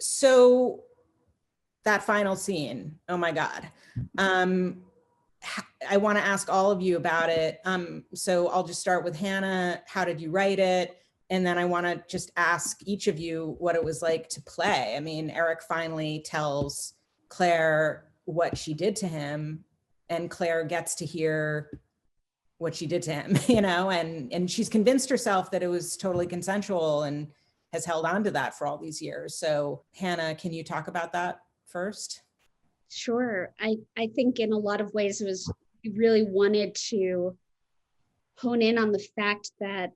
So that final scene, oh my God. I want to ask all of you about it. So I'll just start with Hannah. How did you write it? And then I want to just ask each of you what it was like to play. I mean, Eric finally tells Claire what she did to him, and Claire gets to hear what she did to him, you know, and she's convinced herself that it was totally consensual and has held on to that for all these years. So Hannah, can you talk about that first? Sure. I think in a lot of ways we really wanted to hone in on the fact that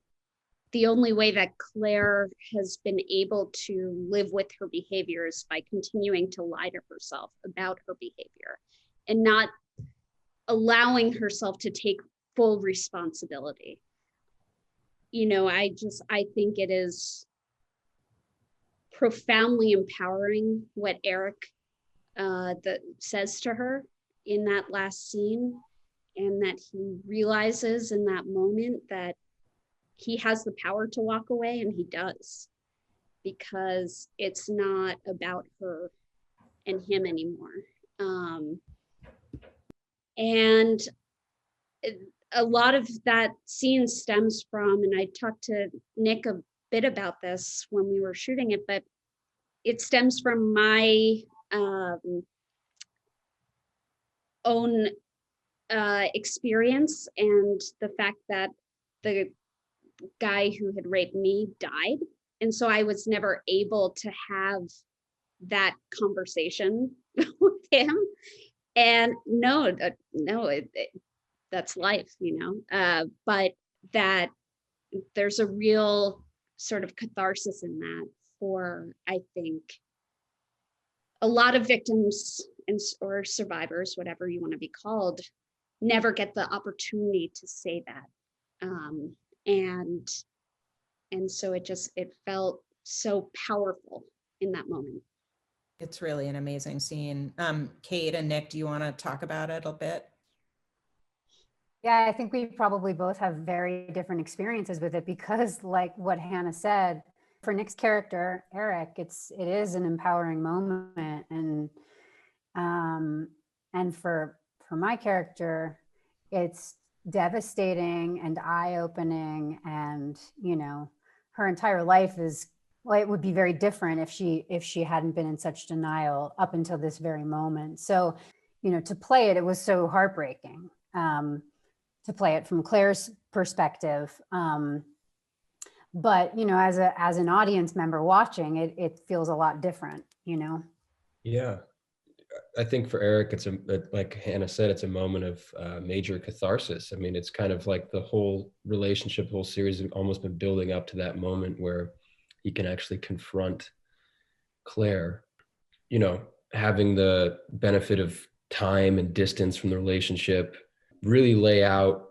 the only way that Claire has been able to live with her behavior is by continuing to lie to herself about her behavior and not allowing herself to take full responsibility. You know, I think it is profoundly empowering what Eric that says to her in that last scene, and that he realizes in that moment that he has the power to walk away, and he does, because it's not about her and him anymore. And a lot of that scene stems from, and I talked to Nick a bit about this when we were shooting it, but it stems from my own experience and the fact that the guy who had raped me died. And so I was never able to have that conversation with him. And that's life, you know, but that there's a real sort of catharsis in that for, I think, a lot of victims or survivors, whatever you want to be called, never get the opportunity to say that. And so it felt so powerful in that moment. It's really an amazing scene. Kate and Nick, do you want to talk about it a bit? Yeah, I think we probably both have very different experiences with it, because like what Hannah said, for Nick's character, Eric, it is an empowering moment. And for my character, it's devastating and eye-opening, and, you know, her entire life is, well, it would be very different if she hadn't been in such denial up until this very moment. So, you know, to play it, it was so heartbreaking. To play it from Claire's perspective. But, you know, as an audience member watching, it feels a lot different, you know? Yeah. I think for Eric, like Hannah said, it's a moment of major catharsis. I mean, it's kind of like the whole relationship, the whole series has almost been building up to that moment where he can actually confront Claire, you know, having the benefit of time and distance from the relationship, really lay out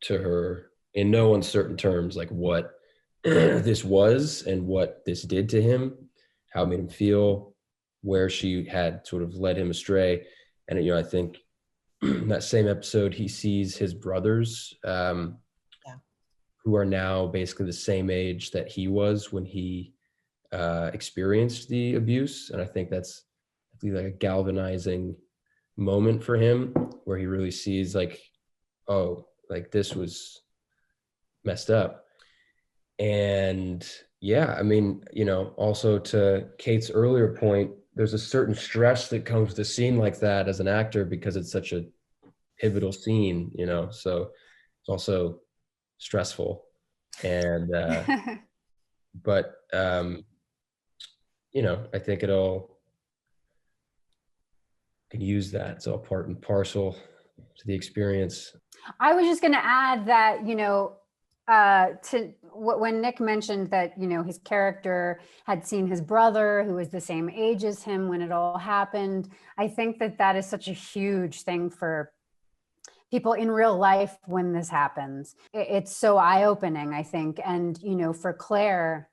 to her in no uncertain terms, like what this was and what this did to him, how it made him feel, where she had sort of led him astray. And, you know, I think that same episode, he sees his brothers, who are now basically the same age that he was when he experienced the abuse. And I think that's like a galvanizing moment for him, where he really sees like, oh, like this was messed up. And yeah, I mean, you know, also to Kate's earlier point, there's a certain stress that comes with a scene like that as an actor, because it's such a pivotal scene, you know, so it's also stressful. And but you know, I think it'll can use that. It's all part and parcel to the experience. I was just going to add that, you know, when Nick mentioned that, you know, his character had seen his brother who was the same age as him when it all happened. I think that is such a huge thing for people in real life when this happens. It's so eye-opening, I think. And, you know, for Claire,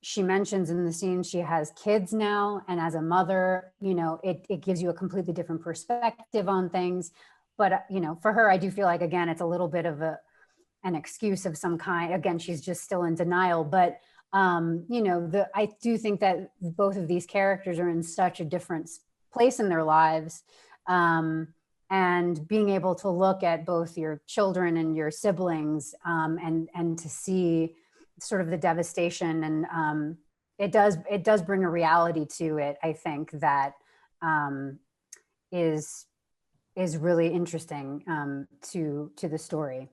she mentions in the scene she has kids now, and as a mother, you know, it gives you a completely different perspective on things. But, you know, for her, I do feel like, again, it's a little bit of an excuse of some kind. Again, she's just still in denial. But you know, I do think that both of these characters are in such a different place in their lives. And being able to look at both your children and your siblings, and to see sort of the devastation, and it does bring a reality to it, I think, that is really interesting to the story.